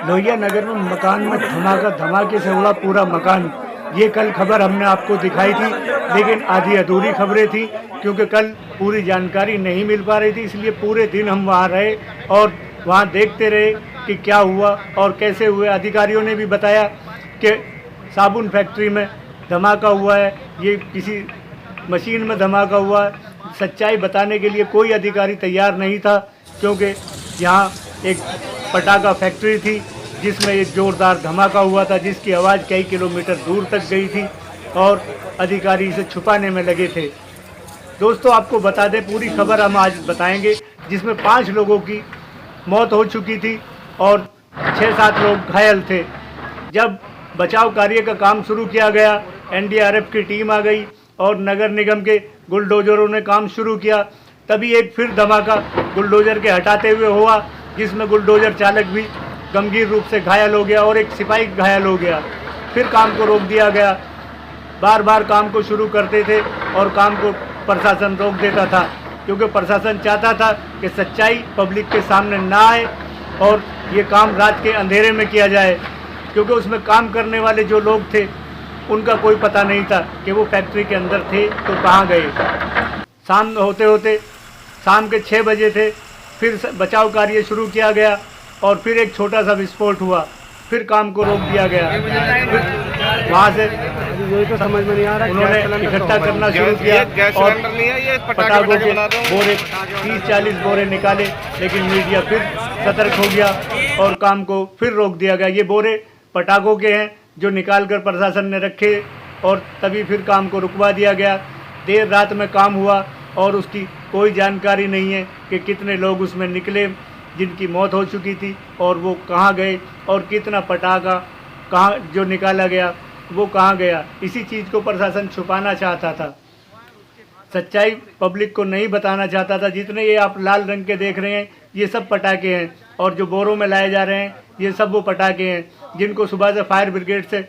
लोहिया नगर में मकान में धमाके से उड़ा पूरा मकान। ये कल खबर हमने आपको दिखाई थी, लेकिन आधी अधूरी खबरें थी क्योंकि कल पूरी जानकारी नहीं मिल पा रही थी। इसलिए पूरे दिन हम वहाँ रहे और वहाँ देखते रहे कि क्या हुआ और कैसे हुए। अधिकारियों ने भी बताया कि साबुन फैक्ट्री में धमाका हुआ है, ये किसी मशीन में धमाका हुआ है। सच्चाई बताने के लिए कोई अधिकारी तैयार नहीं था क्योंकि यहाँ एक पटाखा फैक्ट्री थी जिसमें एक ज़ोरदार धमाका हुआ था, जिसकी आवाज़ कई किलोमीटर दूर तक गई थी और अधिकारी इसे छुपाने में लगे थे। दोस्तों, आपको बता दें, पूरी खबर हम आज बताएंगे, जिसमें 5 लोगों की मौत हो चुकी थी और 6-7 लोग घायल थे। जब बचाव कार्य का काम शुरू किया गया, एनडीआरएफ की टीम आ गई और नगर निगम के बुलडोजरों ने काम शुरू किया, तभी एक फिर धमाका बुलडोजर के हटाते हुए हुआ, जिसमें बुलडोजर चालक भी गंभीर रूप से घायल हो गया और एक सिपाही घायल हो गया। फिर काम को रोक दिया गया। बार बार काम को शुरू करते थे और काम को प्रशासन रोक देता था क्योंकि प्रशासन चाहता था कि सच्चाई पब्लिक के सामने ना आए और ये काम रात के अंधेरे में किया जाए, क्योंकि उसमें काम करने वाले जो लोग थे उनका कोई पता नहीं था कि वो फैक्ट्री के अंदर थे तो कहाँ गए। शाम होते होते शाम के 6 बजे थे, फिर बचाव कार्य शुरू किया गया और फिर एक छोटा सा विस्फोट हुआ, फिर काम को रोक दिया गया। फिर वहाँ से तो समझ में नहीं आ रहा, उन्होंने इकट्ठा करना शुरू किया और पटाखों के बोरे 30-40 बोरे निकाले, लेकिन मीडिया फिर सतर्क हो गया और काम को फिर रोक दिया गया। ये बोरे पटाखों के हैं जो निकाल कर प्रशासन ने रखे और तभी फिर काम को रुकवा दिया गया। देर रात में काम हुआ और उसकी कोई जानकारी नहीं है कि कितने लोग उसमें निकले जिनकी मौत हो चुकी थी और वो कहाँ गए और कितना पटाखा कहाँ जो निकाला गया वो कहाँ गया। इसी चीज़ को प्रशासन छुपाना चाहता था, सच्चाई पब्लिक को नहीं बताना चाहता था। जितने ये आप लाल रंग के देख रहे हैं ये सब पटाखे हैं और जो बोरों में लाए जा रहे हैं ये सब वो पटाखे हैं जिनको सुबह से फायर ब्रिगेड से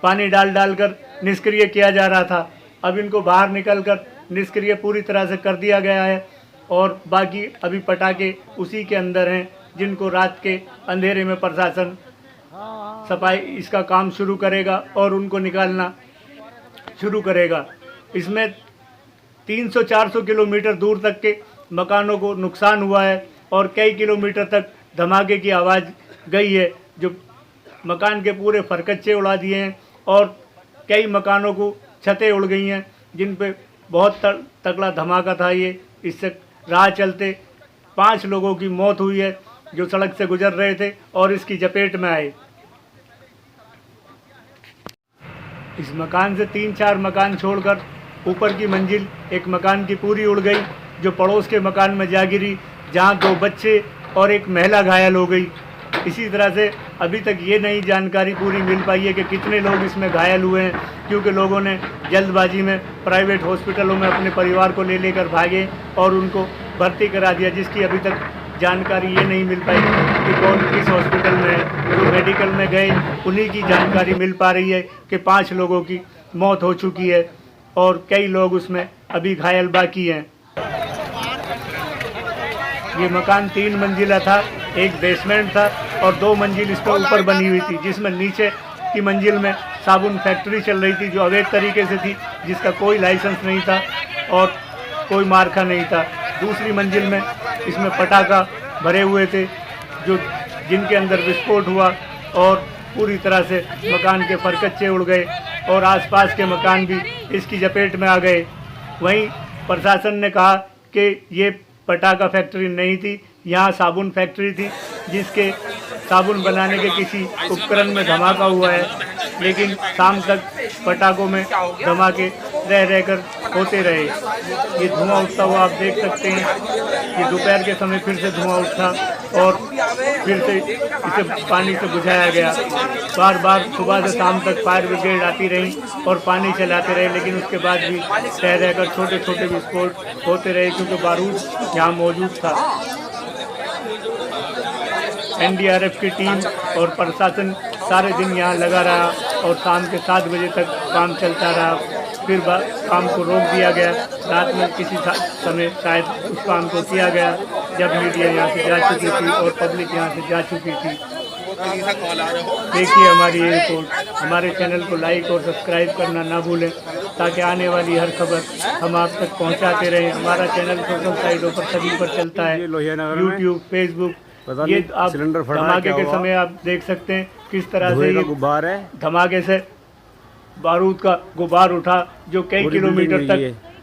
पानी डाल कर निष्क्रिय किया जा रहा था। अब इनको बाहर निकल कर निष्क्रिय पूरी तरह से कर दिया गया है और बाकी अभी पटाखे उसी के अंदर हैं जिनको रात के अंधेरे में प्रशासन सफाई इसका काम शुरू करेगा और उनको निकालना शुरू करेगा। इसमें 300-400 किलोमीटर दूर तक के मकानों को नुकसान हुआ है और कई किलोमीटर तक धमाके की आवाज़ गई है, जो मकान के पूरे फरकच्चे उड़ा दिए हैं और कई मकानों को छतें उड़ गई हैं जिन पे बहुत तगड़ा धमाका था। ये इससे राह चलते 5 लोगों की मौत हुई है जो सड़क से गुजर रहे थे और इसकी चपेट में आए। इस मकान से 3-4 मकान छोड़कर ऊपर की मंजिल एक मकान की पूरी उड़ गई, जो पड़ोस के मकान में जा गिरी, जहां 2 बच्चे और एक महिला घायल हो गई। इसी तरह से अभी तक ये नई जानकारी पूरी मिल पाई है कि कितने लोग इसमें घायल हुए हैं, क्योंकि लोगों ने जल्दबाजी में प्राइवेट हॉस्पिटलों में अपने परिवार को ले लेकर भागे और उनको भर्ती करा दिया, जिसकी अभी तक जानकारी ये नहीं मिल पाई कि कौन किस हॉस्पिटल में है। जो मेडिकल में गए उन्हीं की जानकारी मिल पा रही है कि 5 लोगों की मौत हो चुकी है और कई लोग उसमें अभी घायल बाकी हैं। ये मकान 3 मंजिला था, एक बेसमेंट था और 2 मंजिल इसके ऊपर बनी हुई थी, जिसमें नीचे की मंजिल में साबुन फैक्ट्री चल रही थी जो अवैध तरीके से थी, जिसका कोई लाइसेंस नहीं था और कोई मार्का नहीं था। दूसरी मंजिल में इसमें पटाखा भरे हुए थे जो जिनके अंदर विस्फोट हुआ और पूरी तरह से मकान के फरकच्चे उड़ गए और आसपास के मकान भी इसकी चपेट में आ गए। वहीं प्रशासन ने कहा कि ये पटाखा फैक्ट्री नहीं थी, यहाँ साबुन फैक्ट्री थी, जिसके साबुन बनाने के किसी उपकरण में धमाका हुआ है, लेकिन शाम तक पटाखों में धमाके रह कर होते रहे। ये धुआं उठता हुआ आप देख सकते हैं कि दोपहर के समय फिर से धुआं उठा और फिर से इसे पानी से बुझाया गया। बार बार सुबह से शाम तक फायर ब्रिगेड आती रही और पानी चलाते रहे, लेकिन उसके बाद भी रहकर छोटे छोटे विस्फोट होते रहे क्योंकि बारूद यहाँ मौजूद था। एनडीआरएफ की टीम और प्रशासन सारे दिन यहाँ लगा रहा और शाम के 7 बजे तक काम चलता रहा। फिर काम को रोक दिया गया। रात में किसी समय शायद उस काम को किया गया जब मीडिया यहाँ से जा चुकी थी और पब्लिक यहाँ से जा चुकी थी। देखिए हमारी ये रिपोर्ट। हमारे चैनल को लाइक और सब्सक्राइब करना ना भूलें ताकि आने वाली हर खबर हम आप तक पहुंचाते रहें। हमारा चैनल सोशल साइटों पर सभी पर चलता है, यूट्यूब, फेसबुक। ये आप धमाके के समय आप देख सकते हैं किस तरह से ये गुब्बार है, धमाके से बारूद का गुब्बार उठा जो कई किलोमीटर तक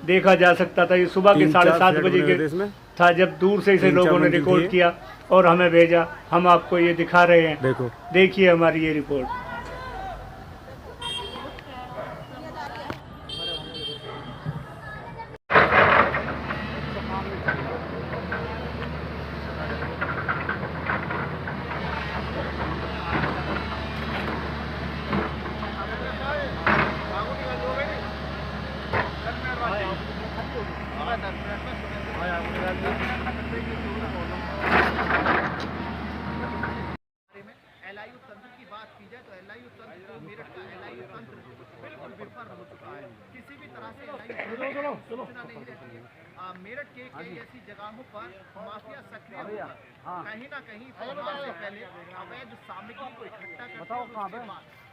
देखा जा सकता था। ये सुबह के 7:30 बजे के था जब दूर से इसे लोगों ने रिकॉर्ड किया और हमें भेजा। हम आपको ये दिखा रहे हैं, देखो देखिए हमारी ये रिपोर्ट। एलआईयू तंत्र की बात की जाए तो एलआईयू तंत्र मेरठ का एलआईयू तंत्र बिल्कुल विफल हो चुका है। किसी भी तरह से एलआईयू सूचना नहीं रहती है। मेरठ के कई ऐसी जगहों पर माफिया सक्रिय होकर कहीं ना कहीं त्योहार से पहले अवैध सामग्री को इकट्ठा करते हैं।